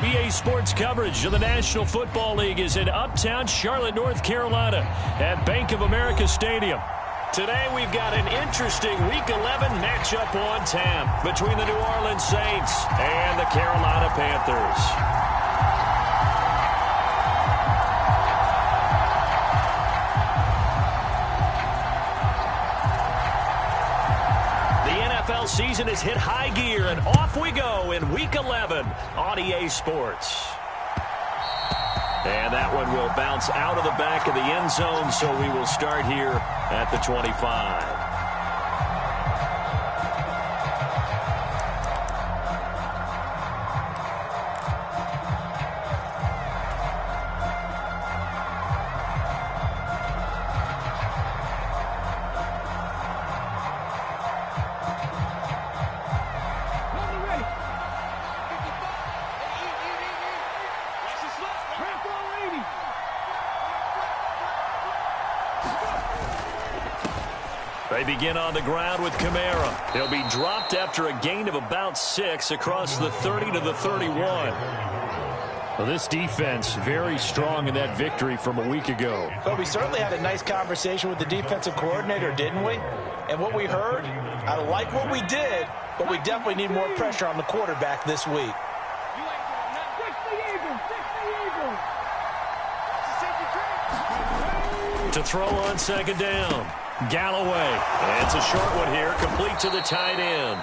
EA Sports coverage of the National Football League is in uptown Charlotte, North Carolina at Bank of America Stadium. Today we've got an interesting Week 11 matchup on tap between the New Orleans Saints and the Carolina Panthers. Season has hit high gear, and off we go in Week 11 on EA Sports. And that one will bounce out of the back of the end zone, so we will start here at the 25. They begin on the ground with Kamara. He'll be dropped after a gain of about 6 across the 30 to the 31. Well, this defense very strong in that victory from a week ago. But we certainly had a nice conversation with the defensive coordinator, didn't we? And what we heard, I like what we did, but we definitely need more pressure on the quarterback this week. To throw on second down. Galloway. And it's a short one here, complete to the tight end.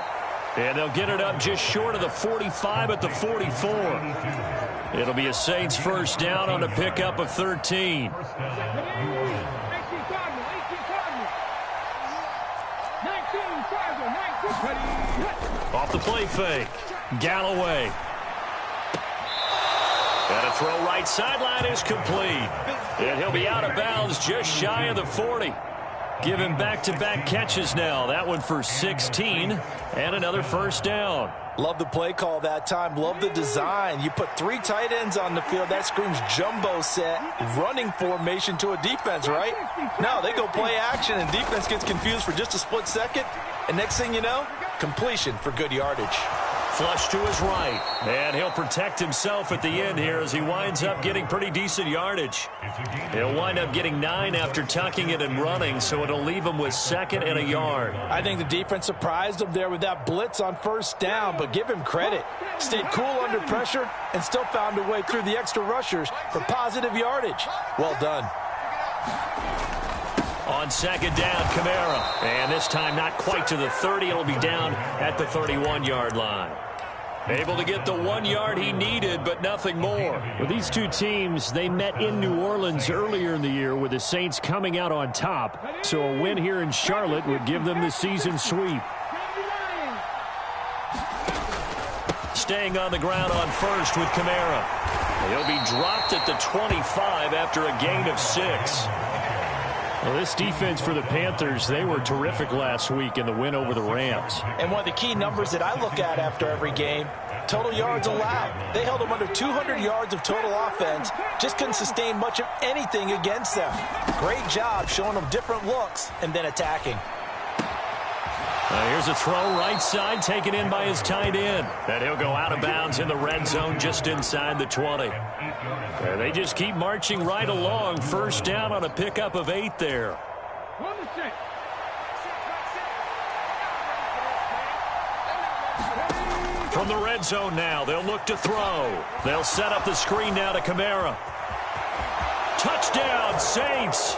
And they'll get it up just short of the 45 at the 44. It'll be a Saints first down on a pickup of 13. Off the play fake. Galloway. And a throw right sideline is complete. And he'll be out of bounds just shy of the 40. Give him back-to-back catches now. That one for 16 and another first down. Love the play call that time. Love the design. You put 3 tight ends on the field. That screams jumbo set, running formation to a defense, right? No, they go play action, and defense gets confused for just a split second. And next thing you know, completion for good yardage. Flush to his right, and he'll protect himself at the end here as he winds up getting pretty decent yardage. He'll wind up getting 9 after tucking it and running, so it'll leave him with 2nd and a yard. I think the defense surprised him there with that blitz on first down, but give him credit. Stayed cool under pressure and still found a way through the extra rushers for positive yardage. Well done. On second down, Kamara. And this time not quite to the 30. It'll be down at the 31-yard line. Able to get the 1 yard he needed, but nothing more. Well, these two teams, they met in New Orleans earlier in the year with the Saints coming out on top. So a win here in Charlotte would give them the season sweep. Staying on the ground on first with Kamara. He'll be dropped at the 25 after a gain of 6. Well, this defense for the Panthers, they were terrific last week in the win over the Rams. And one of the key numbers that I look at after every game, total yards allowed. They held them under 200 yards of total offense, just couldn't sustain much of anything against them. Great job showing them different looks and then attacking. Here's a throw right side taken in by his tight end. And he'll go out of bounds in the red zone just inside the 20. They just keep marching right along. First down on a pickup of 8 there. From the red zone now, they'll look to throw. They'll set up the screen now to Kamara. Touchdown, Saints.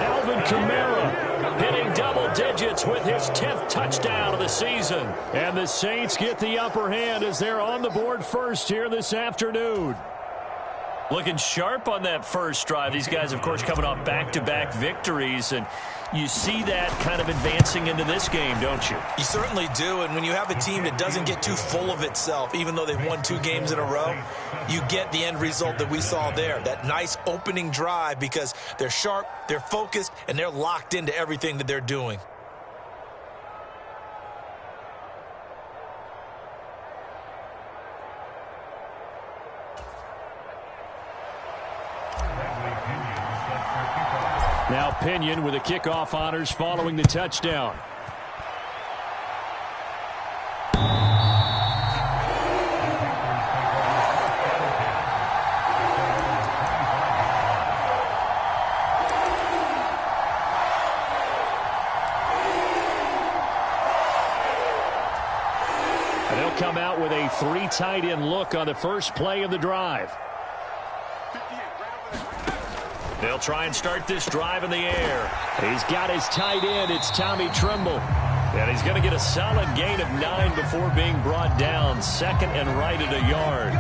Alvin Kamara hitting double digits with his 10th touchdown of the season. And the Saints get the upper hand as they're on the board first here this afternoon. Looking sharp on that first drive. These guys, of course, coming off back-to-back victories, and you see that kind of advancing into this game, don't you? You certainly do, and when you have a team that doesn't get too full of itself, even though they've won 2 games in a row, you get the end result that we saw there, that nice opening drive, because they're sharp, they're focused, and they're locked into everything that they're doing. Now Pinion with the kickoff honors following the touchdown. three tight end look on the first play of the drive. They'll try and start this drive in the air. He's got his tight end. It's Tommy Tremble. And he's going to get a solid gain of 9 before being brought down. Second and right at a yard.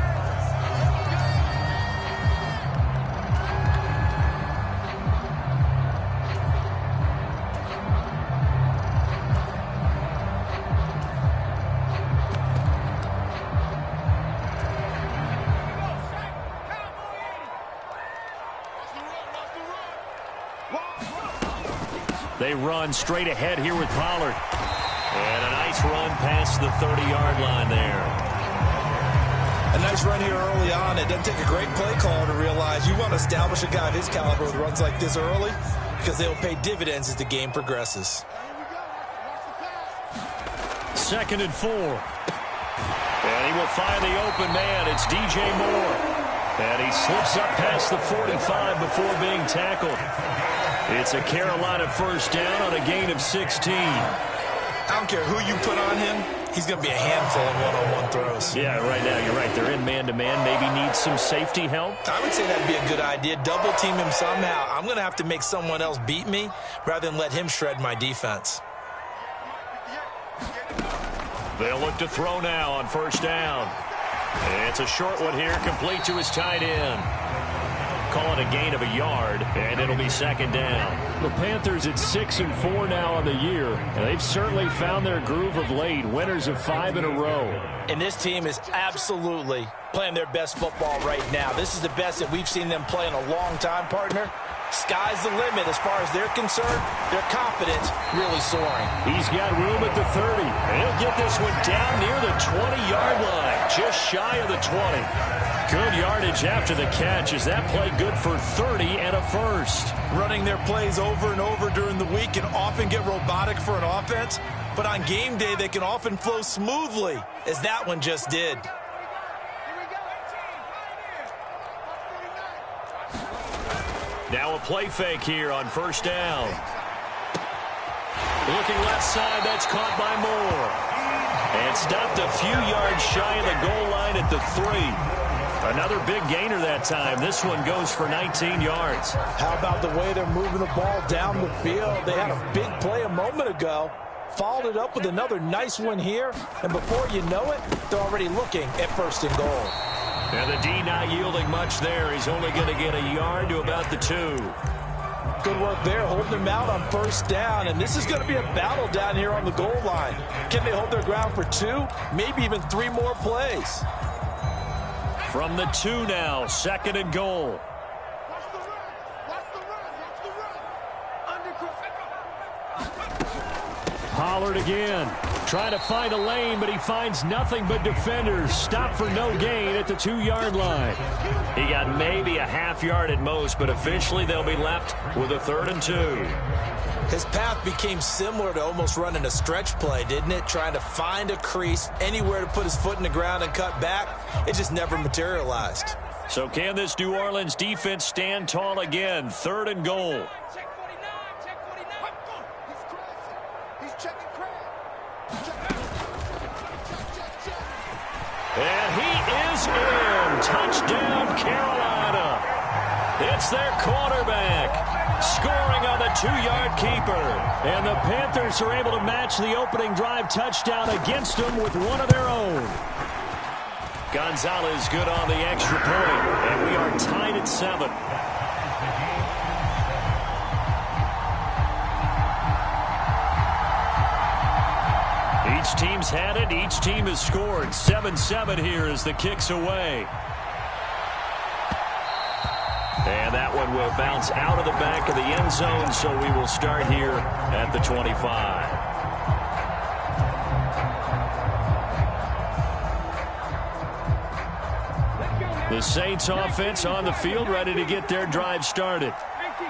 They run straight ahead here with Pollard. And a nice run past the 30-yard line there. A nice run here early on. It doesn't take a great play call to realize you want to establish a guy of his caliber with runs like this early because they'll pay dividends as the game progresses. 2nd and 4. And he will find the open man. It's DJ Moore. And he slips up past the 45 before being tackled. It's a Carolina first down on a gain of 16. I don't care who you put on him. He's going to be a handful in one-on-one throws. Yeah, right now you're right. They're in man-to-man. Maybe need some safety help. I would say that'd be a good idea. Double team him somehow. I'm going to have to make someone else beat me rather than let him shred my defense. They'll look to throw now on first down. It's a short one here, complete to his tight end. Call it a gain of a yard, and it'll be 2nd down. The Panthers at 6 and 4 now on the year, and they've certainly found their groove of late. Winners of 5 in a row. And this team is absolutely playing their best football right now. This is the best that we've seen them play in a long time, partner. Sky's the limit as far as they're concerned. Their confidence really soaring. He's got room at the 30. And he'll get this one down near the 20-yard line, just shy of the 20. Good yardage after the catch. Is that play good for 30 and a first? Running their plays over and over during the week can often get robotic for an offense, but on game day they can often flow smoothly, as that one just did. Now a play fake here on first down. Looking left side, that's caught by Moore. And stopped a few yards shy of the goal line at the 3. Another big gainer that time. This one goes for 19 yards. How about the way they're moving the ball down the field? They had a big play a moment ago. Followed it up with another nice one here. And before you know it, they're already looking at 1st and goal. And the D not yielding much there. He's only going to get a yard to about the 2. Good work there, holding them out on 1st down. And this is going to be a battle down here on the goal line. Can they hold their ground for 2, maybe even 3 more plays? From the 2 now, 2nd and goal. Pollard again. Trying to find a lane, but he finds nothing but defenders. Stop for no gain at the 2-yard line. He got maybe a half yard at most, but officially they'll be left with a 3rd and 2. His path became similar to almost running a stretch play, didn't it? Trying to find a crease, anywhere to put his foot in the ground and cut back. It just never materialized. So can this New Orleans defense stand tall again? 3rd and goal. And he is in. Touchdown, Carolina. It's their quarterback scoring on the 2-yard keeper. And the Panthers are able to match the opening drive touchdown against them with one of their own. Gonzalez good on the extra point. And we are tied at 7. Each team's had it. Each team has scored. 7-7 here as the kick's away. And that one will bounce out of the back of the end zone, so we will start here at the 25. The Saints offense on the field ready to get their drive started.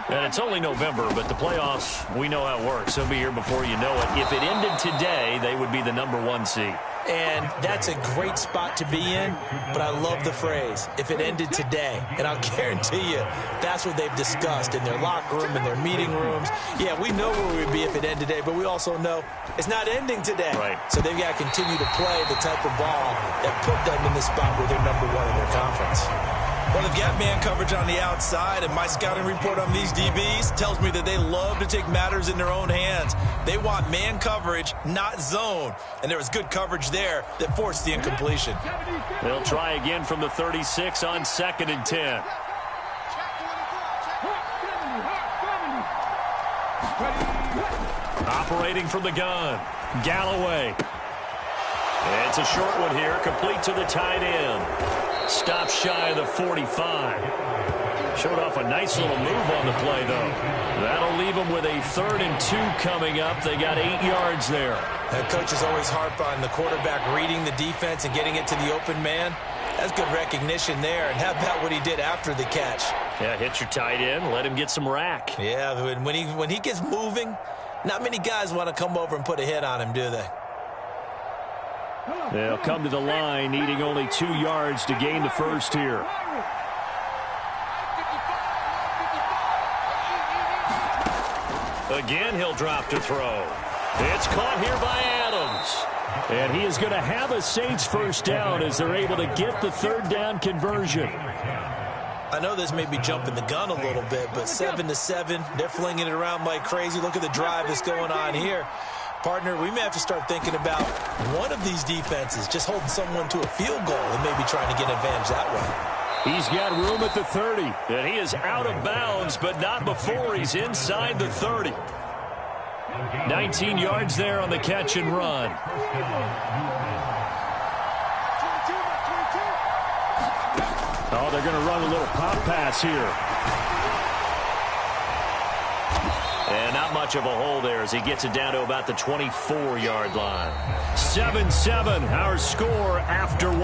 And it's only November, but the playoffs, we know how it works. They'll be here before you know it. If it ended today, they would be the #1 seed. And that's a great spot to be in, but I love the phrase, if it ended today. And I'll guarantee you, that's what they've discussed in their locker room, in their meeting rooms. Yeah, we know where we'd be if it ended today, but we also know it's not ending today. Right. So they've got to continue to play the type of ball that put them in the spot where they're #1 in their conference. Well, they've got man coverage on the outside, and my scouting report on these DBs tells me that they love to take matters in their own hands. They want man coverage, not zone. And there was good coverage there that forced the incompletion. They'll try again from the 36 on 2nd and 10. Operating from the gun, Galloway. It's a short one here, complete to the tight end. Stop shy of the 45. Showed off a nice little move on the play, though. That'll leave them with a 3rd and 2 coming up. They got 8 yards there. That coach is always harp on the quarterback reading the defense and getting it to the open man. That's good recognition there. And how about what he did after the catch? Yeah, hit your tight end, let him get some rack. Yeah, when he gets moving, not many guys want to come over and put a hit on him, do they? They'll come to the line, needing only 2 yards to gain the first here. Again, he'll drop to throw. It's caught here by Adams. And he is going to have a Saints first down as they're able to get the 3rd down conversion. I know this may be jumping the gun a little bit, but 7-7, they're flinging it around like crazy. Look at the drive that's going on here. Partner, we may have to start thinking about one of these defenses just holding someone to a field goal and maybe trying to get advantage that way. He's got room at the 30, and he is out of bounds, but not before he's inside the 30. 19 yards there on the catch and run. Oh, they're going to run a little pop pass here. And not much of a hole there as he gets it down to about the 24-yard line. 7-7, our score after 1.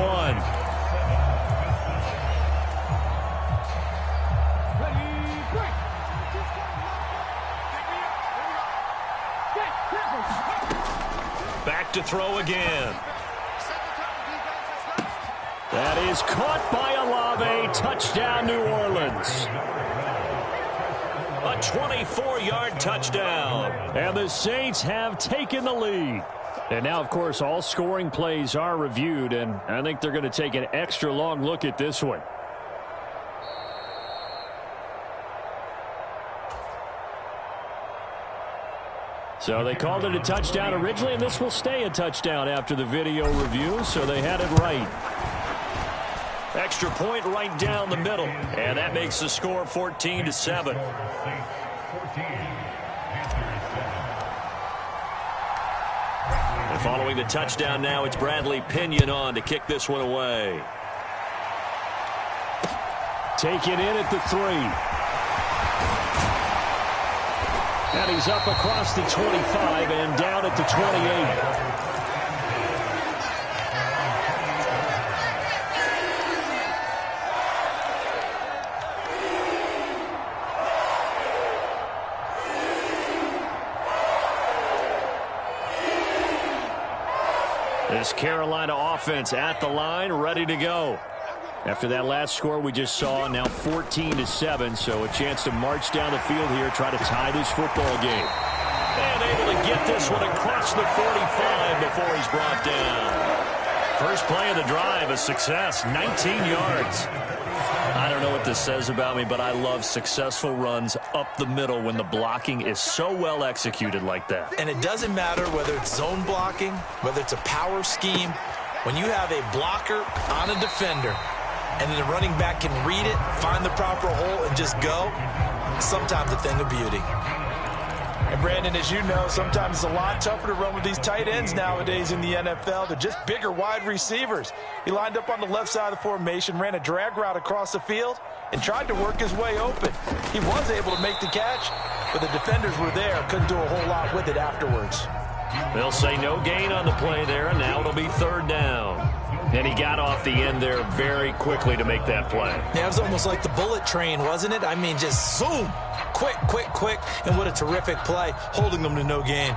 Back to throw again. That is caught by Olave. Touchdown, New Orleans. A 24-yard touchdown. And the Saints have taken the lead. And now, of course, all scoring plays are reviewed, and I think they're going to take an extra long look at this one. So they called it a touchdown originally, and this will stay a touchdown after the video review, so they had it right. Extra point right down the middle, and that makes the score 14-7. And following the touchdown now, it's Bradley Pinion on to kick this one away. Taken in at the 3. And he's up across the 25 and down at the 28. This Carolina offense at the line, ready to go. After that last score we just saw, now 14-7, so a chance to march down the field here, try to tie this football game. And able to get this one across the 45 before he's brought down. First play of the drive, a success, 19 yards. I don't know what this says about me, but I love successful runs up the middle when the blocking is so well executed like that. And it doesn't matter whether it's zone blocking, whether it's a power scheme. When you have a blocker on a defender and then the running back can read it, find the proper hole, and just go, sometimes a thing of beauty. And, Brandon, as you know, sometimes it's a lot tougher to run with these tight ends nowadays in the NFL. They're just bigger wide receivers. He lined up on the left side of the formation, ran a drag route across the field, and tried to work his way open. He was able to make the catch, but the defenders were there. Couldn't do a whole lot with it afterwards. They'll say no gain on the play there, and now it'll be 3rd down. And he got off the end there very quickly to make that play. Yeah, it was almost like the bullet train, wasn't it? I mean, just zoom. Quick, quick, quick. And what a terrific play, holding them to no gain.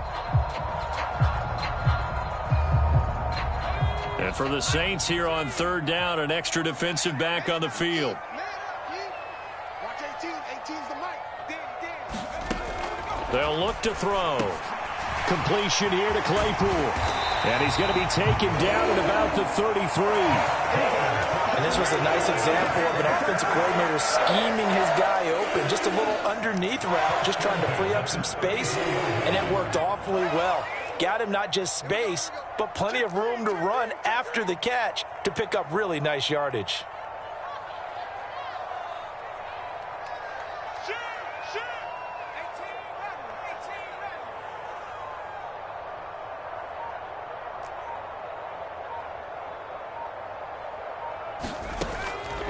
And for the Saints here on third down, an extra defensive back on the field. They'll look to throw. Completion here to Claypool. And he's going to be taken down at about the 33. And this was a nice example of an offensive coordinator scheming his guy open. Just a little underneath route, just trying to free up some space. And it worked awfully well. Got him not just space, but plenty of room to run after the catch to pick up really nice yardage.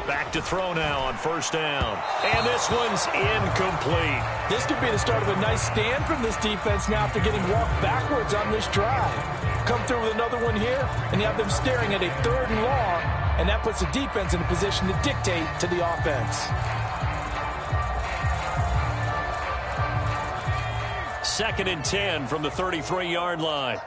Back to throw now on first down. And this one's incomplete. This could be the start of a nice stand from this defense now after getting walked backwards on this drive. Come through with another one here, and you have them staring at a 3rd and long, and that puts the defense in a position to dictate to the offense. 2nd and 10 from the 33-yard line.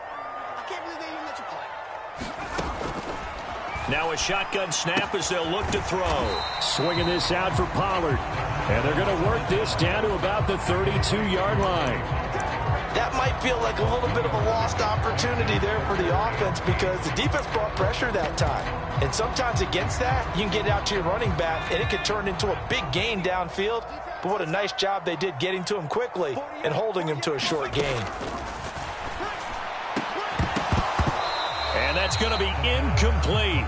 Now a shotgun snap as they'll look to throw. Swinging this out for Pollard. And they're going to work this down to about the 32-yard line. That might feel like a little bit of a lost opportunity there for the offense because the defense brought pressure that time. And sometimes against that, you can get out to your running back, and it could turn into a big gain downfield. But what a nice job they did getting to him quickly and holding him to a short gain. And that's going to be incomplete.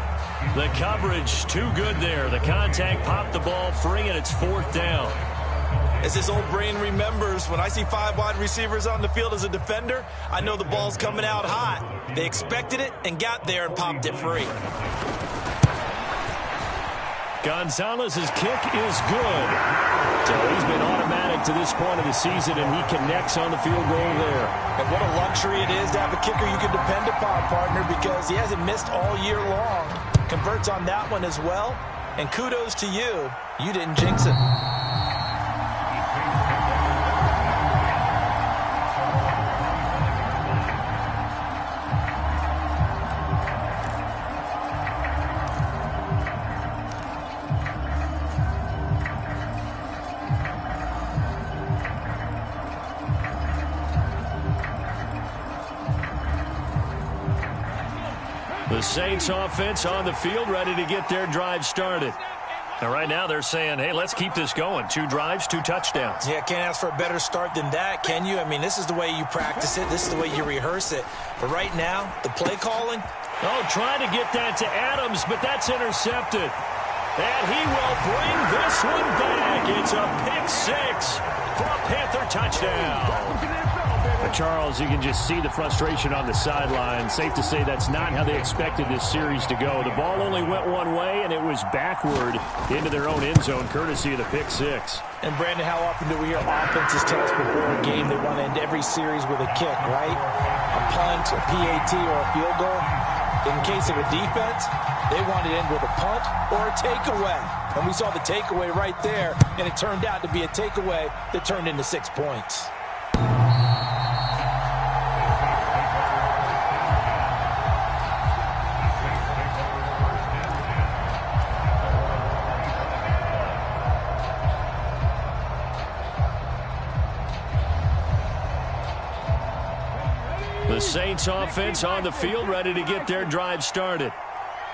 The coverage too good there. The contact popped the ball free, and it's 4th down. As his old brain remembers, when I see 5 wide receivers on the field as a defender, I know the ball's coming out hot. They expected it and got there and popped it free. Gonzalez's kick is good. So he's been automatic to this point of the season, and he connects on the field goal there. And what a luxury it is to have a kicker you can depend upon, partner, because he hasn't missed all year long. Converts on that one as well. And kudos to you. You didn't jinx it. The Saints offense on the field, ready to get their drive started. And right now they're saying, hey, let's keep this going. 2 drives, 2 touchdowns. Yeah, can't ask for a better start than that, can you? I mean, this is the way you practice it. This is the way you rehearse it. But right now, the play calling. Oh, trying to get that to Adams, but that's intercepted. And he will bring this one back. It's a pick 6 for a Panther touchdown. Charles, you can just see the frustration on the sideline. Safe to say that's not how they expected this series to go. The ball only went one way, and it was backward into their own end zone, courtesy of the pick 6. And, Brandon, how often do we hear offenses tell us before a game they want to end every series with a kick, right? A punt, a PAT, or a field goal. In case of a defense, they want to end with a punt or a takeaway. And we saw the takeaway right there, and it turned out to be a takeaway that turned into 6 points. The Saints offense on the field, ready to get their drive started.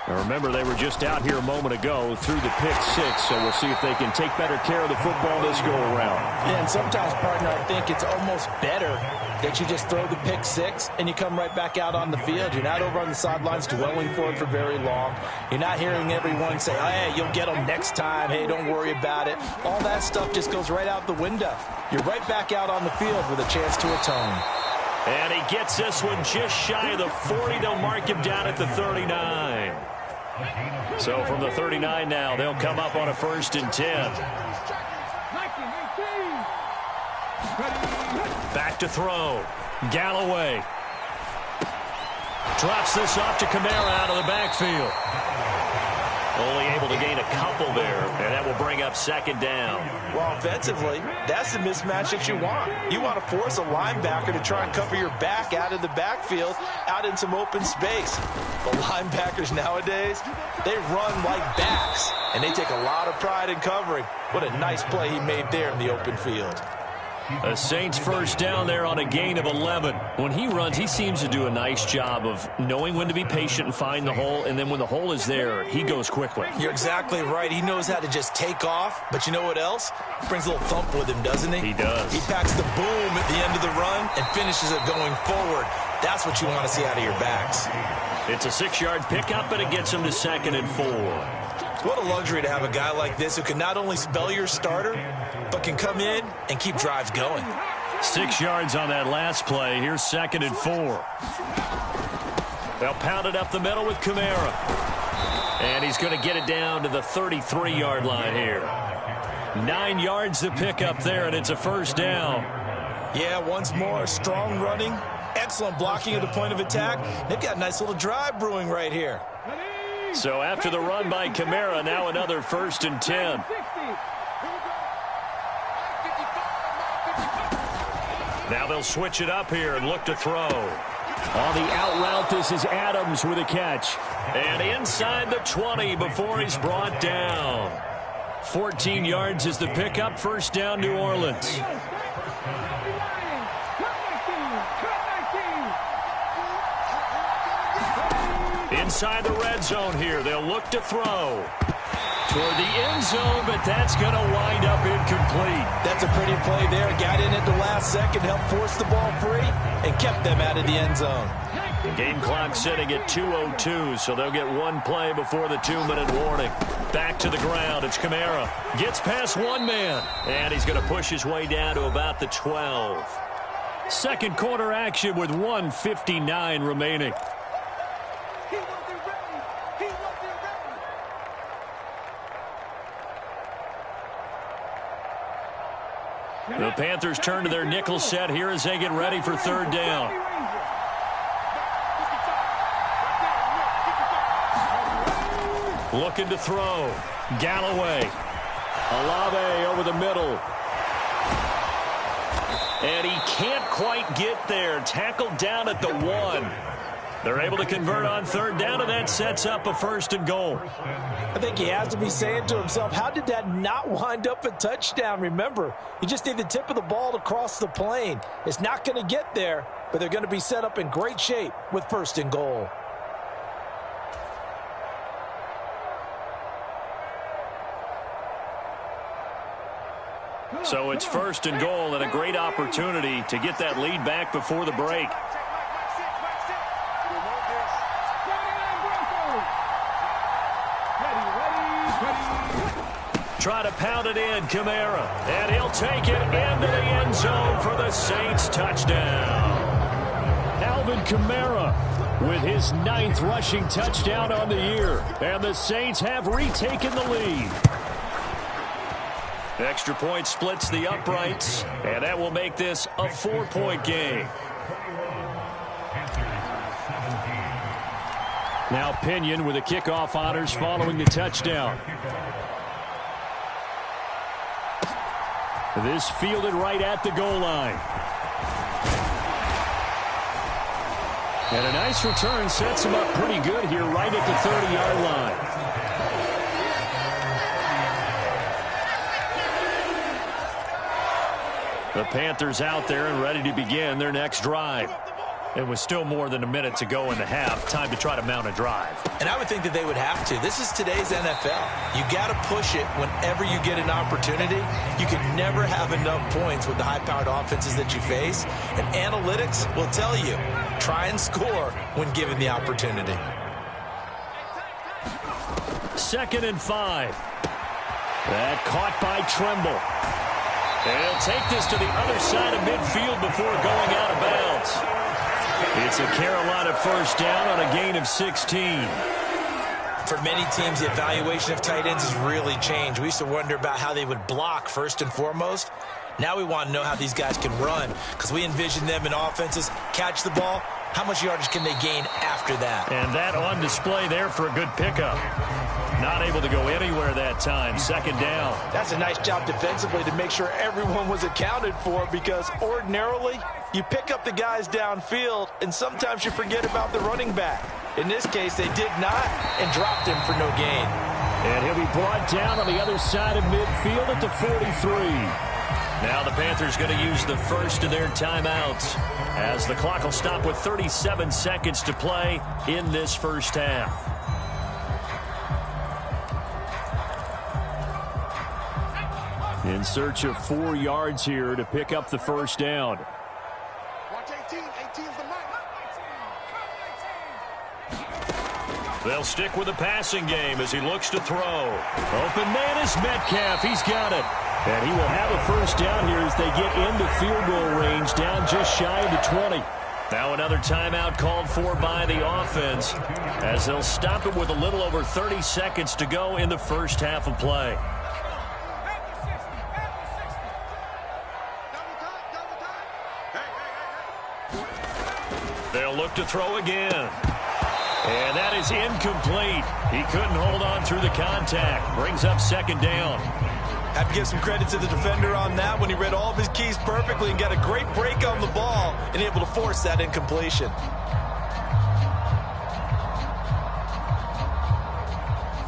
Now remember, they were just out here a moment ago through the pick 6, so we'll see if they can take better care of the football this go-around. Yeah, and sometimes, partner, I think it's almost better that you just throw the pick 6 and you come right back out on the field. You're not over on the sidelines dwelling for it for very long. You're not hearing everyone say, oh, hey, you'll get them next time. Hey, don't worry about it. All that stuff just goes right out the window. You're right back out on the field with a chance to atone. And he gets this one just shy of the 40. They'll mark him down at the 39. So from the 39 now, they'll come up on a 1st and 10. Back to throw. Galloway. Drops this off to Kamara out of the backfield. Only able to gain a couple there, and that will bring up second down. Well, offensively, that's the mismatch that you want. You want to force a linebacker to try and cover your back out of the backfield, out in some open space. The linebackers nowadays, they run like backs, and they take a lot of pride in covering. What a nice play he made there in the open field. A Saints first down there on a gain of 11. When he runs, he seems to do a nice job of knowing when to be patient and find the hole, and then when the hole is there, he goes quickly. You're exactly right. He knows how to just take off, but you know what else? Brings a little thump with him, doesn't he? He does. He packs the boom at the end of the run and finishes it going forward. That's what you want to see out of your backs. It's a 6-yard pickup, and it gets him to 2nd and 4. What a luxury to have a guy like this who can not only spell your starter, but can come in and keep drives going. 6 yards on that last play. Here's 2nd and 4. They'll pound it up the middle with Kamara. And he's going to get it down to the 33-yard line here. 9 yards to pick up there, and it's a first down. Yeah, once more, strong running, excellent blocking at the point of attack. They've got a nice little drive brewing right here. So after the run by Kamara, now another 1st and 10. Now they'll switch it up here and look to throw. On the out route, this is Adams with a catch. And inside the 20 before he's brought down. 14 yards is the pickup. First down, New Orleans. Inside the red zone here. They'll look to throw. Toward the end zone, but that's going to wind up incomplete. That's a pretty play there. Got in at the last second, helped force the ball free, and kept them out of the end zone. The game clock sitting at 2:02, so they'll get one play before the 2-minute warning. Back to the ground. It's Kamara. Gets past one man, and he's going to push his way down to about the 12. Second quarter action with 1:59 remaining. The Panthers turn to their nickel set here as they get ready for third down. Looking to throw. Galloway. Olave over the middle. And he can't quite get there. Tackled down at the 1. They're able to convert on third down, and that sets up a 1st and goal. I think he has to be saying to himself, how did that not wind up a touchdown? Remember, you just need the tip of the ball to cross the plane. It's not going to get there, but they're going to be set up in great shape with 1st and goal. So it's 1st and goal and a great opportunity to get that lead back before the break. Try to pound it in, Kamara. And he'll take it into the end zone for the Saints touchdown. Alvin Kamara with his 9th rushing touchdown on the year. And the Saints have retaken the lead. Extra point splits the uprights. And that will make this a 4-point game. Now Pinion with the kickoff honors following the touchdown. This fielded right at the goal line. And a nice return sets him up pretty good here right at the 30-yard line. The Panthers out there and ready to begin their next drive. It was still more than a minute to go in the half. Time to try to mount a drive. And I would think that they would have to. This is today's NFL. You got to push it whenever you get an opportunity. You can never have enough points with the high-powered offenses that you face. And analytics will tell you, try and score when given the opportunity. 2nd and 5. That caught by Tremble. And he'll take this to the other side of midfield before going out of bounds. It's a Carolina first down on a gain of 16. For many teams, the evaluation of tight ends has really changed. We used to wonder about how they would block first and foremost. Now we want to know how these guys can run, because we envision them in offenses catch the ball. How much yardage can they gain after that? And that on display there for a good pickup. Not able to go anywhere that time. Second down. That's a nice job defensively to make sure everyone was accounted for, because ordinarily you pick up the guys downfield and sometimes you forget about the running back. In this case, they did not and dropped him for no gain. And he'll be brought down on the other side of midfield at the 43. Now the Panthers going to use the first of their timeouts as the clock will stop with 37 seconds to play in this first half. In search of 4 yards here to pick up the first down. They'll stick with the passing game as he looks to throw. Open man is Metcalf. He's got it. And he will have a first down here as they get into field goal range, down just shy of the 20. Now another timeout called for by the offense as they'll stop it with a little over 30 seconds to go in the first half of play. They'll look to throw again. And that is incomplete. He couldn't hold on through the contact. Brings up second down. Have to give some credit to the defender on that when he read all of his keys perfectly and got a great break on the ball and able to force that incompletion.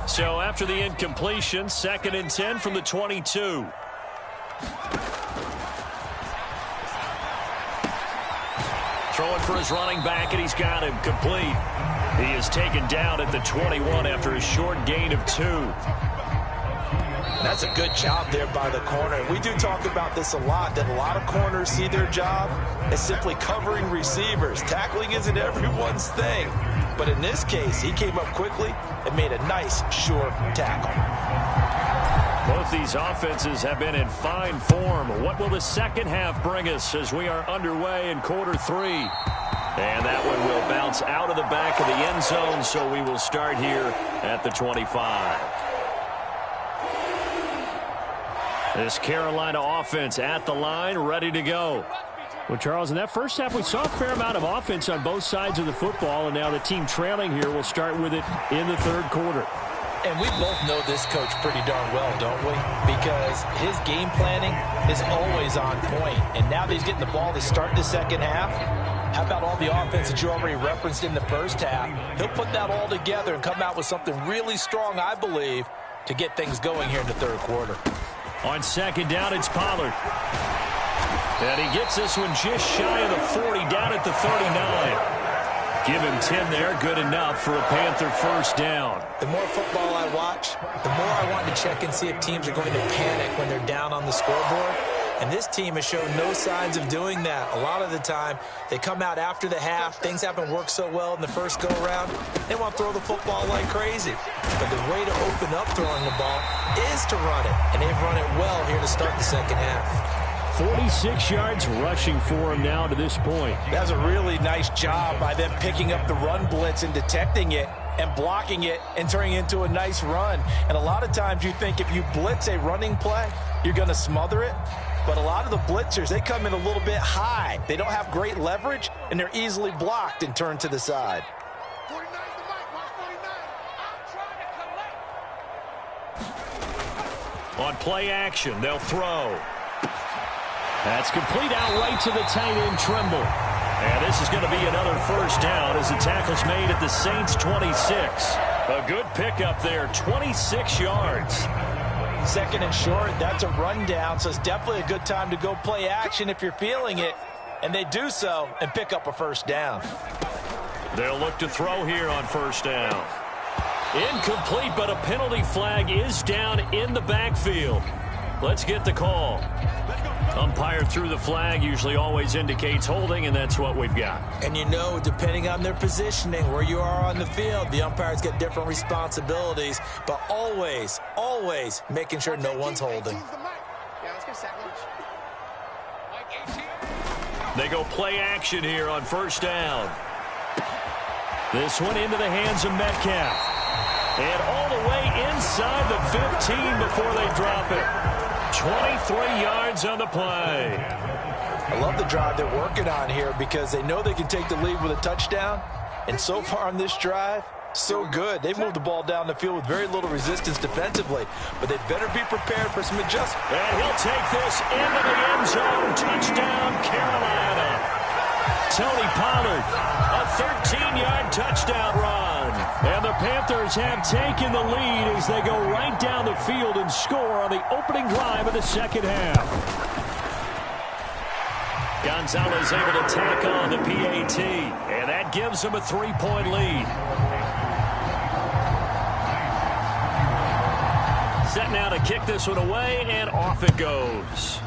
So after the incompletion, 2nd and 10 from the 22. Throwing for his running back, and he's got him complete. He is taken down at the 21 after a short gain of 2. That's a good job there by the corner. We do talk about this a lot, that a lot of corners see their job as simply covering receivers. Tackling isn't everyone's thing. But in this case, he came up quickly and made a nice, sure tackle. Both these offenses have been in fine form. What will the second half bring us as we are underway in quarter 3? And that one will bounce out of the back of the end zone, so we will start here at the 25. This Carolina offense at the line, ready to go. Well, Charles, in that first half, we saw a fair amount of offense on both sides of the football, and now the team trailing here will start with it in the third quarter. And we both know this coach pretty darn well, don't we? Because his game planning is always on point. And now that he's getting the ball to start the second half, how about all the offense that you already referenced in the first half? He'll put that all together and come out with something really strong, I believe, to get things going here in the third quarter. On second down, it's Pollard. And he gets this one just shy of the 40, down at the 39. Give him 10 there, good enough for a Panther first down. The more football I watch, the more I want to check and see if teams are going to panic when they're down on the scoreboard. And this team has shown no signs of doing that. A lot of the time, they come out after the half. Things haven't worked so well in the first go-around. They want to throw the football like crazy. But the way to open up throwing the ball is to run it. And they've run it well here to start the second half. 46 yards rushing for him now to this point. That's a really nice job by them picking up the run blitz and detecting it and blocking it and turning it into a nice run. And a lot of times you think if you blitz a running play, you're going to smother it. But a lot of the blitzers, they come in a little bit high. They don't have great leverage, and they're easily blocked and turned to the side. On play action, they'll throw. That's complete out right to the tight end, Trimble. And this is going to be another first down as the tackle's made at the Saints' 26. A good pickup there, 26 yards. Second and short, that's a rundown, so it's definitely a good time to go play action if you're feeling it. And they do so and pick up a first down. They'll look to throw here on first down. Incomplete, but a penalty flag is down in the backfield. Let's get the call. Umpire threw the flag, usually always indicates holding, and that's what we've got. And you know, depending on their positioning, where you are on the field, the umpires get different responsibilities, but always, always making sure no one's holding. They go play action here on first down. This one into the hands of Metcalf. And all the way inside the 15 before they drop it. 23 yards on the play. I love the drive they're working on here because they know they can take the lead with a touchdown. And so far on this drive, So good. They moved the ball down the field with very little resistance defensively, but they better be prepared for some adjustment. And he'll take this into the end zone. Touchdown, Carolina. Tony Pollard, a 13-yard touchdown run. And the Panthers have taken the lead as they go right down the field and score on the opening drive of the second half. Gonzalez able to tack on the PAT, and that gives them a 3-point lead. Set now to kick this one away, and off it goes.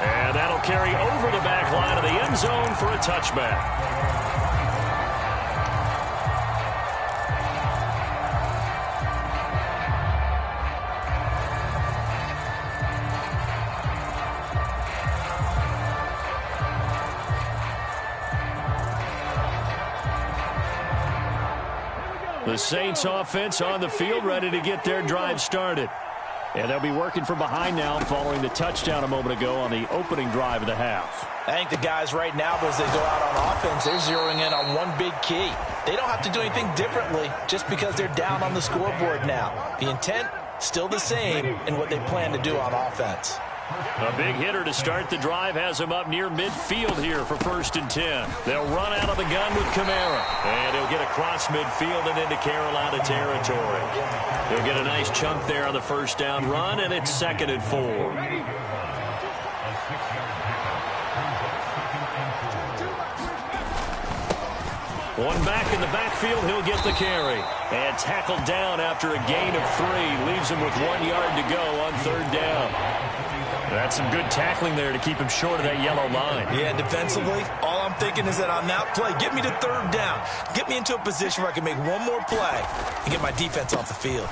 And that'll carry over the back line of the end zone for a touchback. The Saints offense on the field, ready to get their drive started. And they'll be working from behind now following the touchdown a moment ago on the opening drive of the half. I think the guys right now, as they go out on offense, they're zeroing in on one big key. They don't have to do anything differently just because they're down on the scoreboard now. The intent, still the same in what they plan to do on offense. A big hitter to start the drive has him up near midfield here for 1st and 10. They'll run out of the gun with Kamara. And he'll get across midfield and into Carolina territory. He'll get a nice chunk there on the first down run, and it's 2nd and 4. One back in the backfield, he'll get the carry. And tackled down after a gain of 3. Leaves him with 1 yard to go on 3rd down. That's some good tackling there to keep him short of that yellow line. Yeah, defensively, all I'm thinking is that on that play, get me to 3rd down. Get me into a position where I can make one more play and get my defense off the field.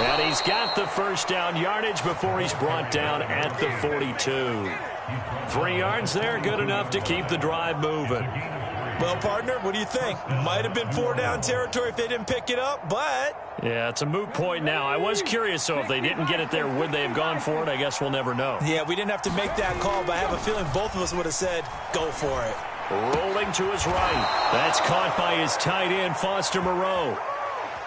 And he's got the first down yardage before he's brought down at the 42. 3 yards there, good enough to keep the drive moving. Well, partner, what do you think? Might have been 4-down territory if they didn't pick it up, but... Yeah, it's a moot point now. I was curious, so if they didn't get it there, would they have gone for it? I guess we'll never know. Yeah, we didn't have to make that call, but I have a feeling both of us would have said, go for it. Rolling to his right. That's caught by his tight end, Foster Moreau.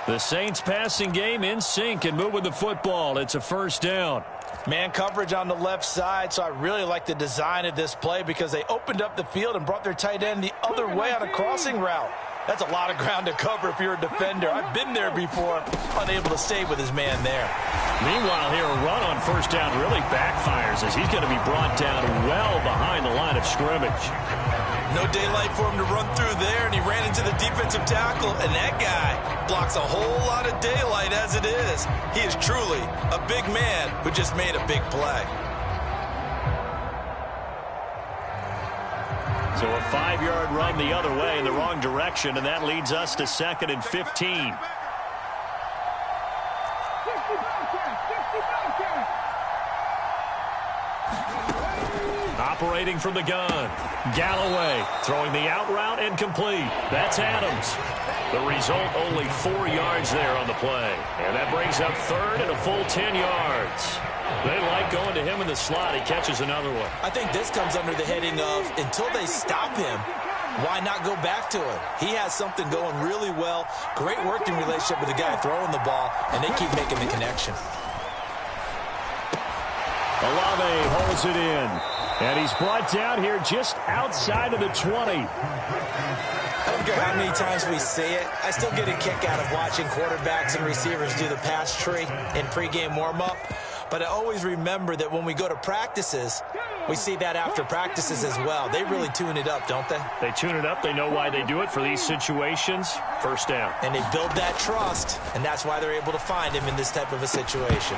The Saints passing game in sync and moving the football. It's a 1st down. Man coverage on the left side, so I really like the design of this play because they opened up the field and brought their tight end the other way on a crossing route. That's a lot of ground to cover if you're a defender. I've been there before, unable to stay with his man there. Meanwhile, here, a run on 1st down really backfires as he's going to be brought down well behind the line of scrimmage. No daylight for him to run through there, and he ran into the defensive tackle, and that guy blocks a whole lot of daylight as it is. He is truly a big man who just made a big play. So a 5-yard run the other way in the wrong direction, and that leads us to 2nd and 15. Operating from the gun. Galloway throwing the out route and complete. That's Adams. The result, only 4 yards there on the play. And that brings up 3rd and a full 10 yards. They like going to him in the slot. He catches another one. I think this comes under the heading of until they stop him, why not go back to him? He has something going really well. Great working relationship with the guy throwing the ball, and they keep making the connection. Olave holds it in. And he's brought down here just outside of the 20. I don't care how many times we see it. I still get a kick out of watching quarterbacks and receivers do the pass tree in pregame warm-up. But I always remember that when we go to practices, we see that after practices as well. They really tune it up, don't they? They tune it up. They know why they do it for these situations. 1st down. And they build that trust, and that's why they're able to find him in this type of a situation.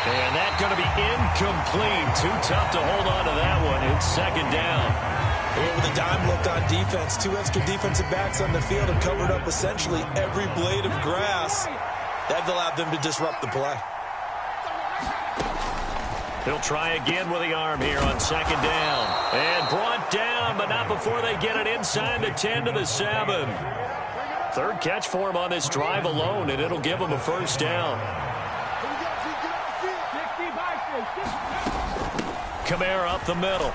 And that's going to be incomplete. Too tough to hold on to that one. It's 2nd down. Here with a dime look on defense, 2 extra defensive backs on the field and covered up essentially every blade of grass. That allowed them to disrupt the play. He'll try again with the arm here on 2nd down. And brought down, but not before they get it inside the 10 to the 7. 3rd catch for him on this drive alone, and it'll give him a 1st down. Kamara up the middle.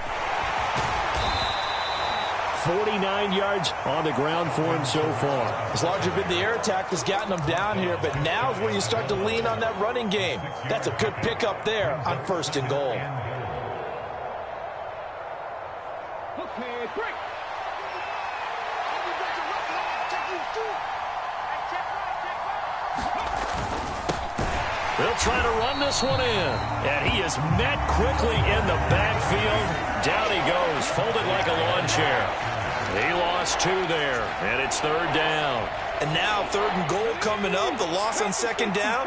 49 yards on the ground for him so far. It's largely been the air attack that's gotten them down here, but now is where you start to lean on that running game. That's a good pickup there on 1st and goal. They'll try to run this one in. And he is met quickly in the backfield. Down he goes, folded like a lawn chair. He lost 2 there, and it's 3rd down. And now 3rd and goal coming up. The loss on 2nd down.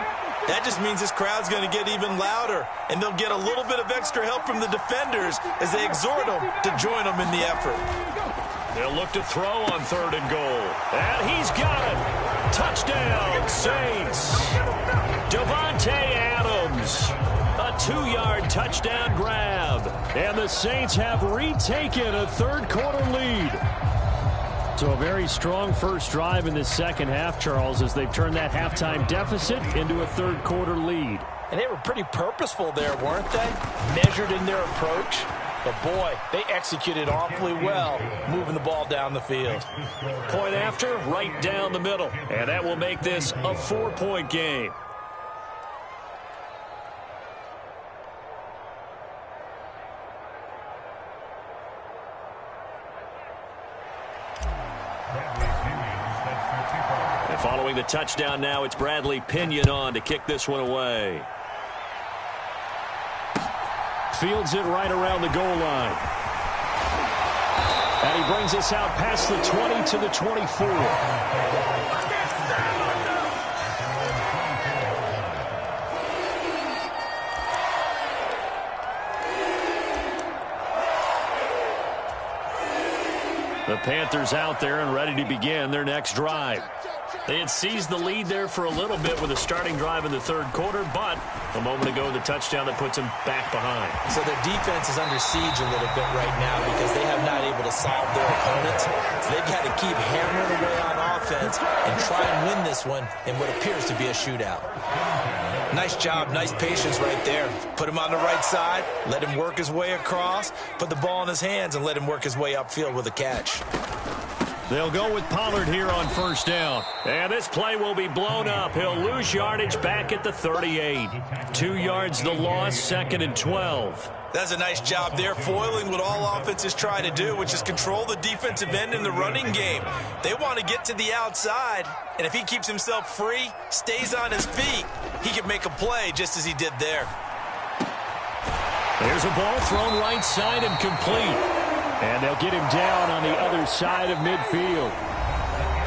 That just means this crowd's going to get even louder. And they'll get a little bit of extra help from the defenders as they exhort them to join them in the effort. They'll look to throw on 3rd and goal. And he's got it. Touchdown, Saints. Davante Adams. A 2-yard touchdown grab. And the Saints have retaken a 3rd quarter lead. So a very strong first drive in the second half, Charles, as they've turned that halftime deficit into a 3rd quarter lead. And they were pretty purposeful there, weren't they? Measured in their approach. But, boy, they executed awfully well, moving the ball down the field. Point after, right down the middle. And that will make this a 4-point game. And following the touchdown now, it's Bradley Pinion on to kick this one away. Fields it right around the goal line. And he brings us out past the 20 to the 24. The Panthers out there and ready to begin their next drive. They had seized the lead there for a little bit with a starting drive in the 3rd quarter, but a moment ago the touchdown that puts them back behind. So their defense is under siege a little bit right now because they have not able to solve their opponents. So they've got to keep hammering away on offense and try and win this one in what appears to be a shootout. Nice job, nice patience right there. Put him on the right side, let him work his way across, put the ball in his hands and let him work his way upfield with a catch. They'll go with Pollard here on 1st down. And this play will be blown up. He'll lose yardage back at the 38. 2 yards the loss, 2nd and 12. That's a nice job there, foiling what all offenses try to do, which is control the defensive end in the running game. They want to get to the outside, and if he keeps himself free, stays on his feet, he can make a play just as he did there. There's a ball thrown right side and complete. And they'll get him down on the other side of midfield.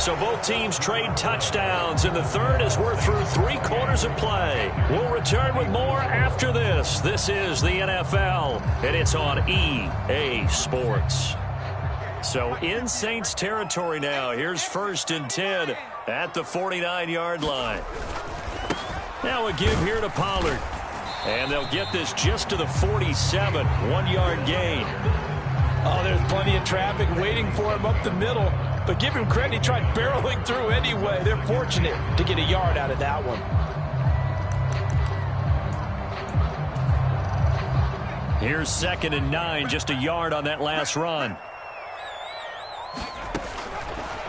So both teams trade touchdowns in the 3rd as we're through 3 quarters of play. We'll return with more after this. This is the NFL, and it's on EA Sports. So in Saints territory now. Here's 1st and 10 at the 49-yard line. Now a give here to Pollard. And they'll get this just to the 47, 1-yard gain. Oh, there's plenty of traffic waiting for him up the middle. But give him credit, he tried barreling through anyway. They're fortunate to get a yard out of that one. Here's 2nd and 9, just a yard on that last run.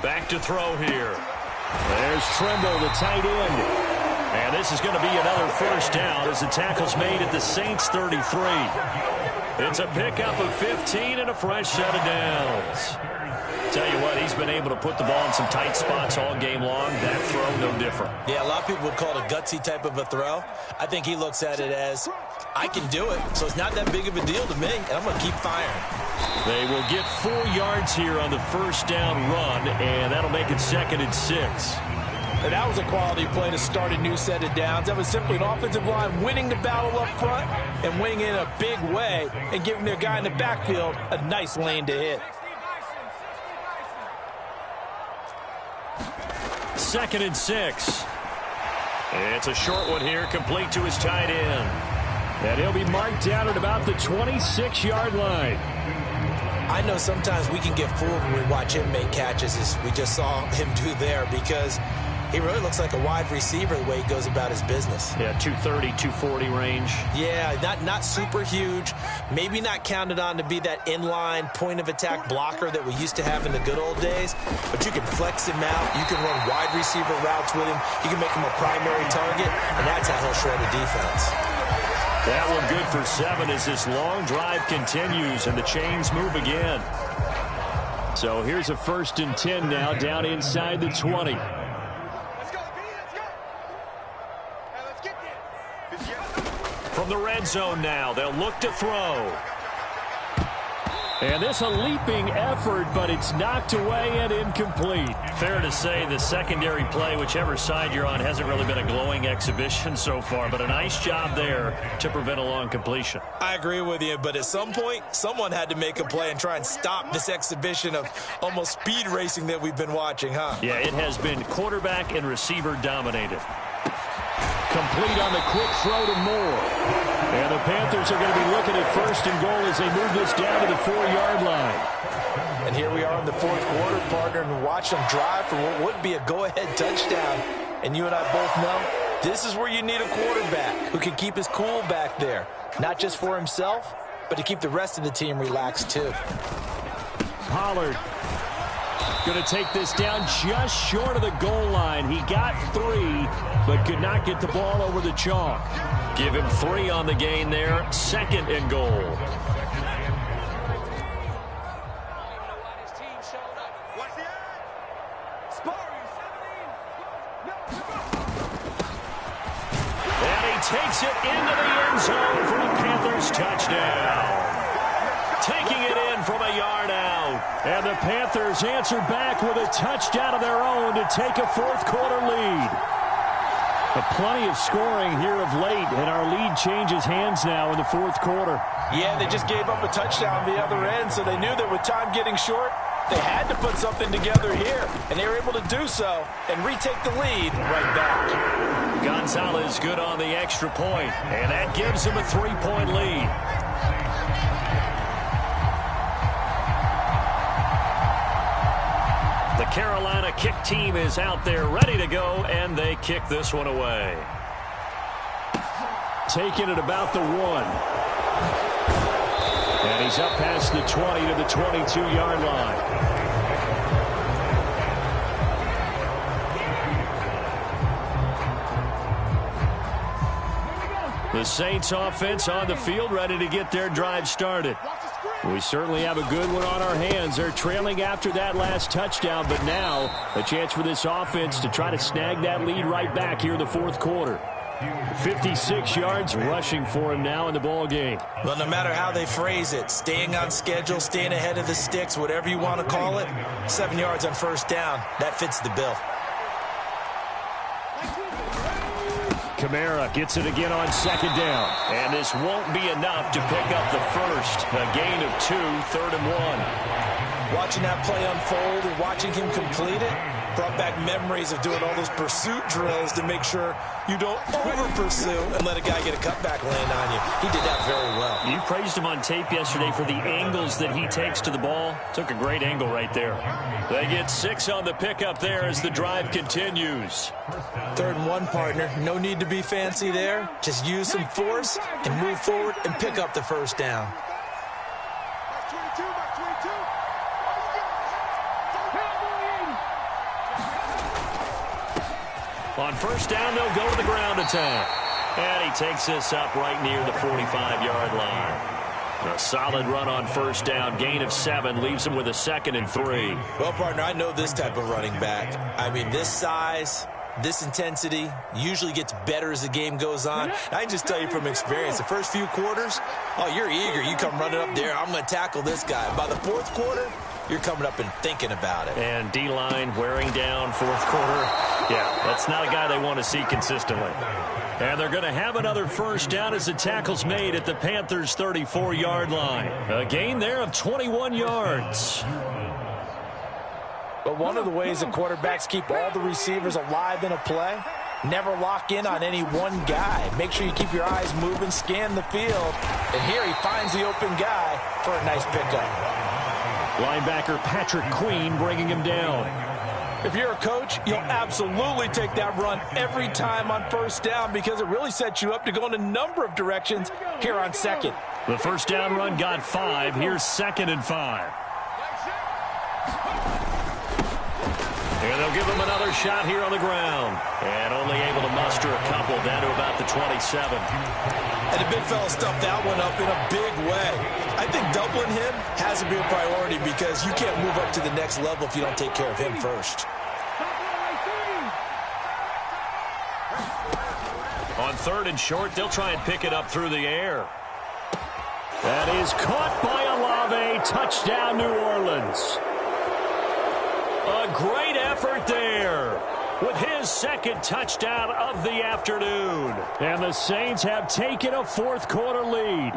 Back to throw here. There's Trimble, the tight end. And this is going to be another 1st down as the tackle's made at the Saints 33. It's a pickup of 15 and a fresh set of downs. Tell you what, he's been able to put the ball in some tight spots all game long. That throw, no different. Yeah, a lot of people would call it a gutsy type of a throw. I think he looks at it as, I can do it, so it's not that big of a deal to me, and I'm going to keep firing. They will get 4 yards here on the 1st down run, and that'll make it 2nd and 6. And that was a quality play to start a new set of downs. That was simply an offensive line winning the battle up front and winning in a big way and giving their guy in the backfield a nice lane to hit. 2nd and 6. It's a short one here, complete to his tight end. And he'll be marked down at about the 26-yard line. I know sometimes we can get fooled when we watch him make catches, as we just saw him do there, because He really looks like a wide receiver the way he goes about his business. Yeah, 230, 240 range. Yeah, not super huge. Maybe not counted on to be that inline point-of-attack blocker that we used to have in the good old days. But you can flex him out. You can run wide receiver routes with him. You can make him a primary target, and that's how he'll shred a defense. That one good for 7 as this long drive continues and the chains move again. So here's a 1st and 10 now down inside the 20. From the red zone now, they'll look to throw. And this a leaping effort, but it's knocked away and incomplete. Fair to say the secondary play, whichever side you're on, hasn't really been a glowing exhibition so far, but a nice job there to prevent a long completion. I agree with you, but at some point, someone had to make a play and try and stop this exhibition of almost speed racing that we've been watching, huh? Yeah, it has been quarterback and receiver dominated. Complete on the quick throw to Moore. And the Panthers are going to be looking at 1st and goal as they move this down to the 4-yard line. And here we are in the 4th quarter, partner, and watch them drive for what would be a go-ahead touchdown. And you and I both know this is where you need a quarterback who can keep his cool back there. Not just for himself, but to keep the rest of the team relaxed too. Pollard going to take this down just short of the goal line. He got 3, but could not get the ball over the chalk. Give him 3 on the gain there. 2nd and goal. And he takes it into the end zone for a Panthers touchdown. Taking it in from a yard out. And the Panthers answer back with a touchdown of their own to take a 4th quarter lead. Plenty of scoring here of late, and our lead changes hands now in the 4th quarter. Yeah, they just gave up a touchdown the other end, so they knew that with time getting short, they had to put something together here, and they were able to do so and retake the lead right back. Gonzalez good on the extra point, and that gives him a 3-point lead. The Carolina kick team is out there ready to go, and they kick this one away. Taking it about the 1. And he's up past the 20 to the 22-yard line. The Saints offense on the field ready to get their drive started. We certainly have a good one on our hands. They're trailing after that last touchdown, but now a chance for this offense to try to snag that lead right back here in the 4th quarter. 56 yards rushing for him now in the ball game. Well, no matter how they phrase it, staying on schedule, staying ahead of the sticks, whatever you want to call it, 7 yards on 1st down, that fits the bill. Kamara gets it again on 2nd down. And this won't be enough to pick up the 1st. A gain of 2, 3rd and 1. Watching that play unfold and watching him complete it brought back memories of doing all those pursuit drills to make sure you don't over-pursue and let a guy get a cutback land on you. He did that very well. You praised him on tape yesterday for the angles that he takes to the ball. Took a great angle right there. They get 6 on the pickup there as the drive continues. 3rd and 1, partner. No need to be fancy there. Just use some force and move forward and pick up the 1st down. On 1st down, they'll go to the ground attack. And he takes this up right near the 45-yard line. A solid run on 1st down. Gain of 7 leaves him with a 2nd and 3. Well, partner, I know this type of running back. I mean, this size, this intensity usually gets better as the game goes on. I can just tell you from experience, the first few quarters, oh, you're eager. You come running up there. I'm going to tackle this guy. By the 4th quarter, you're coming up and thinking about it. And D-line wearing down 4th quarter. Yeah, that's not a guy they want to see consistently. And they're going to have another 1st down as the tackle's made at the Panthers' 34-yard line. A gain there of 21 yards. But one of the ways the quarterbacks keep all the receivers alive in a play, never lock in on any one guy. Make sure you keep your eyes moving, scan the field. And here he finds the open guy for a nice pickup. Linebacker Patrick Queen bringing him down. If you're a coach, you'll absolutely take that run every time on first down because it really sets you up to go in a number of directions here on second. The first down run got 5. Here's 2nd and 5. And they'll give him another shot here on the ground. And only able to muster a couple down to about the 27. And the big fella stuffed that one up in a big way. I think doubling him has to be a priority because you can't move up to the next level if you don't take care of him first. On 3rd and short, they'll try and pick it up through the air. That is caught by Olave. Touchdown, New Orleans. A great effort there with his 2nd touchdown of the afternoon. And the Saints have taken a 4th quarter lead.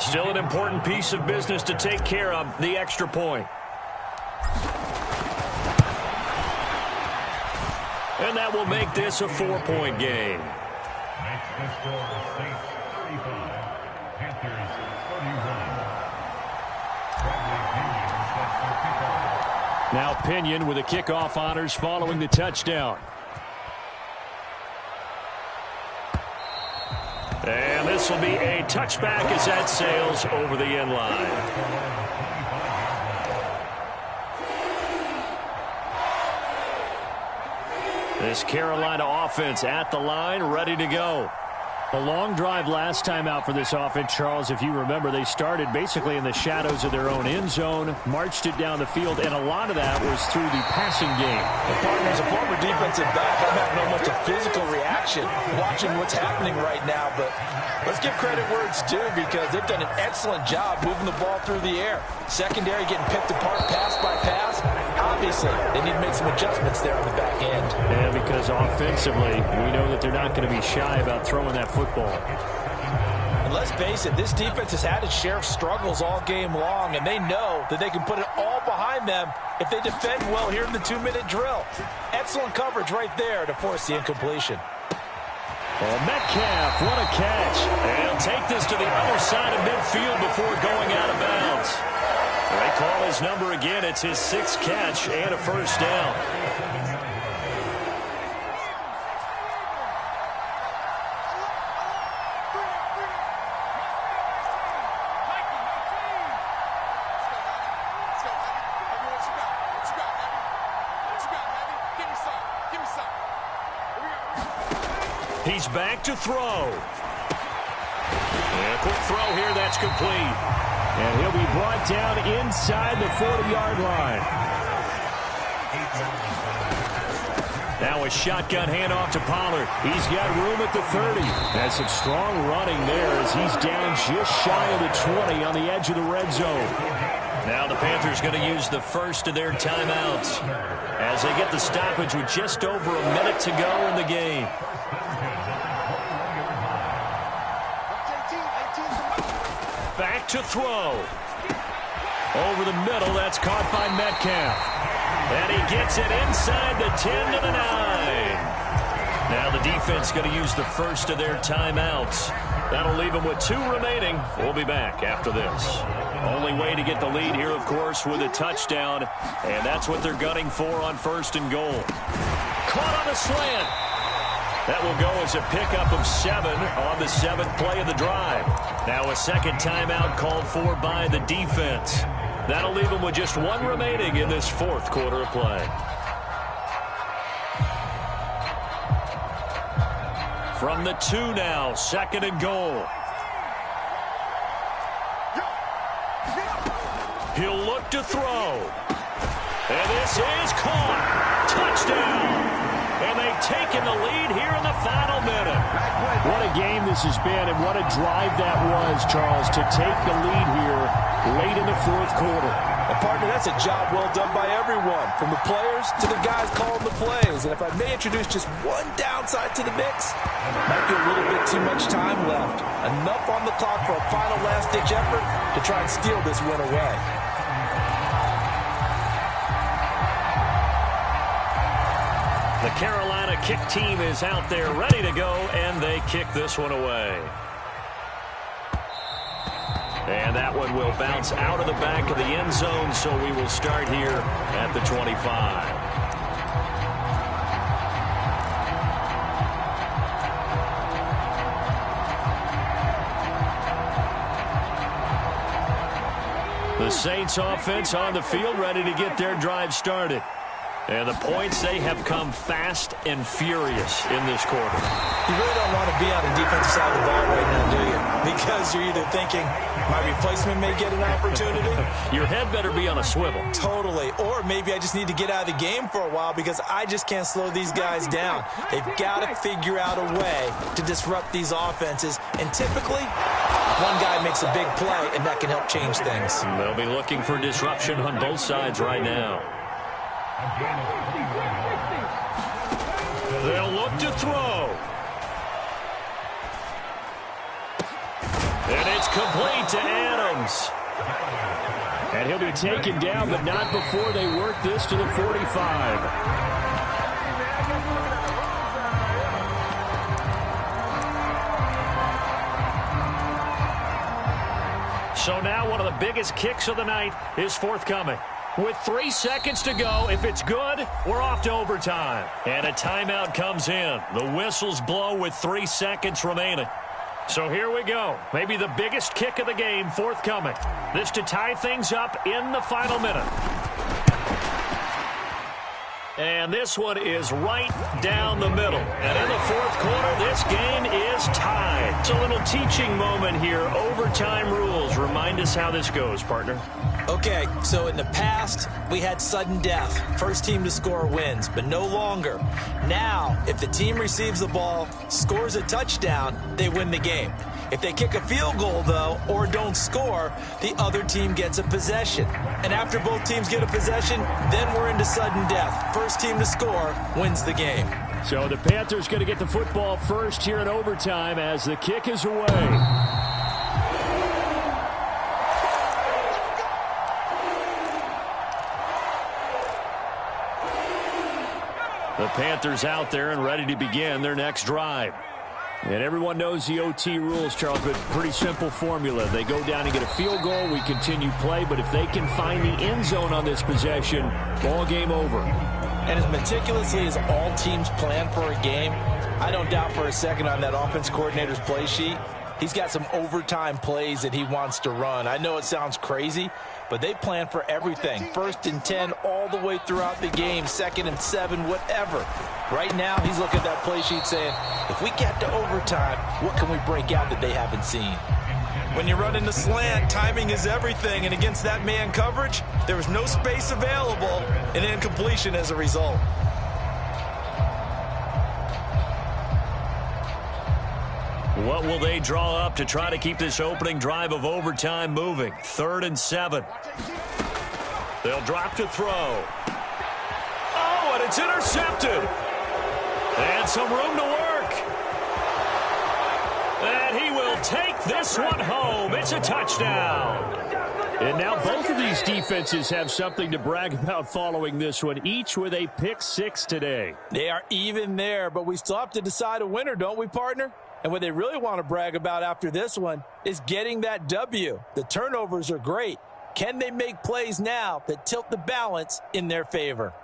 Still an important piece of business to take care of, the extra point. And that will make this a 4-point game. Makes the score Saints 35, Panthers 31. Now Pinion with the kickoff honors following the touchdown. And this will be a touchback as that sails over the end line. This Carolina offense at the line, ready to go. A long drive last time out for this offense, Charles. If you remember, they started basically in the shadows of their own end zone, marched it down the field, and a lot of that was through the passing game. The partner's a former defensive back. I'm having almost a physical reaction watching what's happening right now, but let's give credit where it's due because they've done an excellent job moving the ball through the air. Secondary getting picked apart pass by pass. Obviously, they need to make some adjustments there on the back end. Yeah, because offensively, we know that they're not going to be shy about throwing that football. And let's face it, this defense has had its share of struggles all game long, and they know that they can put it all behind them if they defend well here in the 2-minute drill. Excellent coverage right there to force the incompletion. Oh, Metcalf, what a catch. And he'll take this to the other side of midfield before going out of bounds. They call his number again. It's his 6th catch and a first down. He's back to throw. And a quick throw here, that's complete. And he'll be brought down inside the 40-yard line. Now a shotgun handoff to Pollard. He's got room at the 30. That's some strong running there as he's down just shy of the 20 on the edge of the red zone. Now the Panthers going to use the first of their timeouts as they get the stoppage with just over a minute to go in the game. Back to throw. Over the middle, that's caught by Metcalf. And he gets it inside the 10 to the 9. Now the defense going to use the first of their timeouts. That'll leave them with 2 remaining. We'll be back after this. Only way to get the lead here, of course, with a touchdown. And that's what they're gunning for on 1st and goal. Caught on a slant. That will go as a pickup of 7 on the 7th play of the drive. Now a second timeout called for by the defense. That'll leave them with just 1 remaining in this 4th quarter of play. From the 2 now, 2nd and goal. He'll look to throw. And this is caught. Touchdown. And they've taken the lead here in the final minute. What a game this has been, and what a drive that was, Charles, to take the lead here late in the 4th quarter. And partner, that's a job well done by everyone, from the players to the guys calling the plays. And if I may introduce just one downside to the mix, might be a little bit too much time left. Enough on the clock for a final last-ditch effort to try and steal this win away. The Carolina kick team is out there ready to go, and they kick this one away. And that one will bounce out of the back of the end zone, so we will start here at the 25. The Saints offense on the field, ready to get their drive started. And the points, they have come fast and furious in this quarter. You really don't want to be on the defensive side of the ball right now, do you? Because you're either thinking, my replacement may get an opportunity. Your head better be on a swivel. Totally. Or maybe I just need to get out of the game for a while because I just can't slow these guys down. They've got to figure out a way to disrupt these offenses. And typically, one guy makes a big play, and that can help change things. They'll be looking for disruption on both sides right now. They'll look to throw. And it's complete to Adams. And he'll be taken down, but not before they work this to the 45. So now one of the biggest kicks of the night is forthcoming. With 3 seconds to go, if it's good, we're off to overtime. And a timeout comes in. The whistles blow with 3 seconds remaining. So here we go. Maybe the biggest kick of the game forthcoming. This to tie things up in the final minute. And this one is right down the middle. And in the fourth quarter, this game is tied. It's a little teaching moment here. Overtime rules. Remind us how this goes, partner. Okay, so in the past, we had sudden death. First team to score wins, but no longer. Now, if the team receives the ball, scores a touchdown, they win the game. If they kick a field goal, though, or don't score, the other team gets a possession. And after both teams get a possession, then we're into sudden death. First team to score wins the game. So the Panthers going to get the football first here in overtime as the kick is away. The Panthers out there and ready to begin their next drive. And everyone knows the OT rules, Charles, but pretty simple formula. They go down and get a field goal, we continue play, but if they can find the end zone on this possession, ball game over. And as meticulously as all teams plan for a game, I don't doubt for a second on that offense coordinator's play sheet, he's got some overtime plays that he wants to run. I know it sounds crazy, but they plan for everything. 1st and 10 all the way throughout the game, 2nd and 7, whatever. Right now, he's looking at that play sheet saying, if we get to overtime, what can we break out that they haven't seen? When you run in the slant, timing is everything, and against that man coverage, there was no space available, and incompletion as a result. What will they draw up to try to keep this opening drive of overtime moving? 3rd and 7. They'll drop to throw. Oh, and it's intercepted. And some room to work. And he will take this one home. It's a touchdown. And now both of these defenses have something to brag about following this one, each with a pick 6 today. They are even there, but we still have to decide a winner, don't we, partner? And what they really want to brag about after this one is getting that W. The turnovers are great. Can they make plays now that tilt the balance in their favor?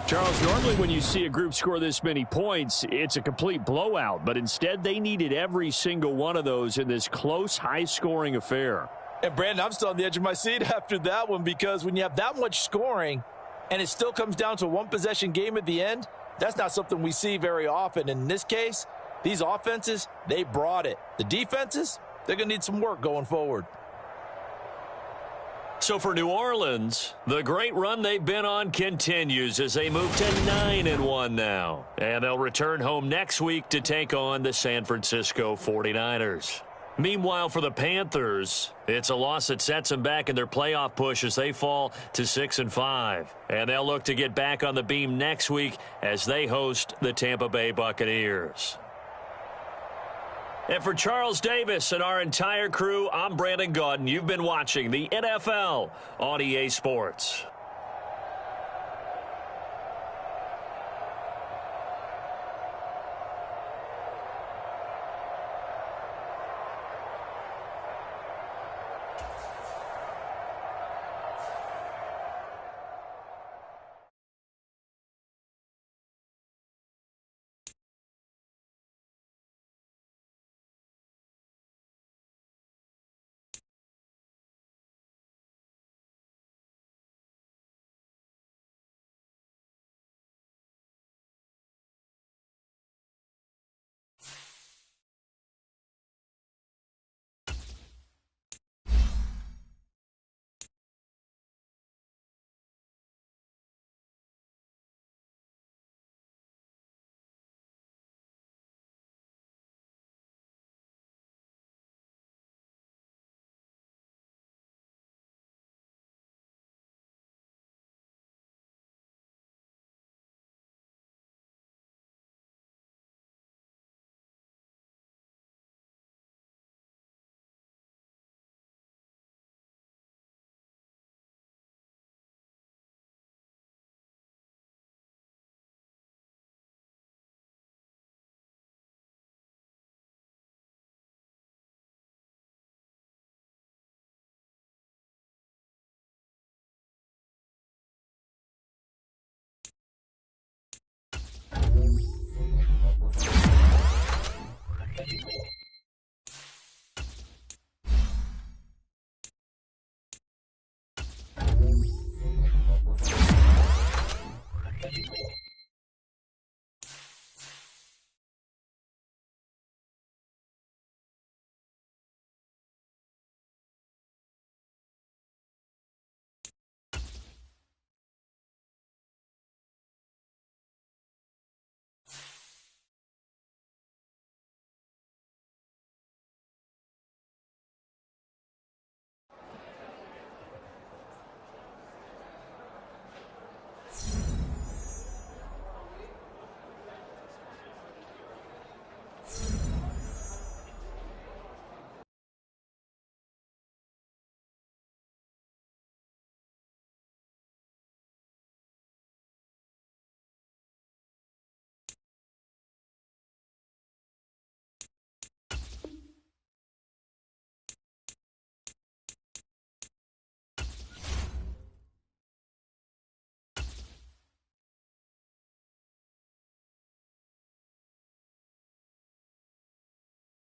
Charles, normally when you see a group score this many points, it's a complete blowout. But instead, they needed every single one of those in this close, high-scoring affair. And, Brandon, I'm still on the edge of my seat after that one because when you have that much scoring and it still comes down to a one-possession game at the end, that's not something we see very often. In this case, these offenses, they brought it. The defenses, they're going to need some work going forward. So for New Orleans, the great run they've been on continues as they move to 9-1 now. And they'll return home next week to take on the San Francisco 49ers. Meanwhile, for the Panthers, it's a loss that sets them back in their playoff push as they fall to 6-5. And they'll look to get back on the beam next week as they host the Tampa Bay Buccaneers. And for Charles Davis and our entire crew, I'm Brandon Gaudin. You've been watching the NFL on EA Sports.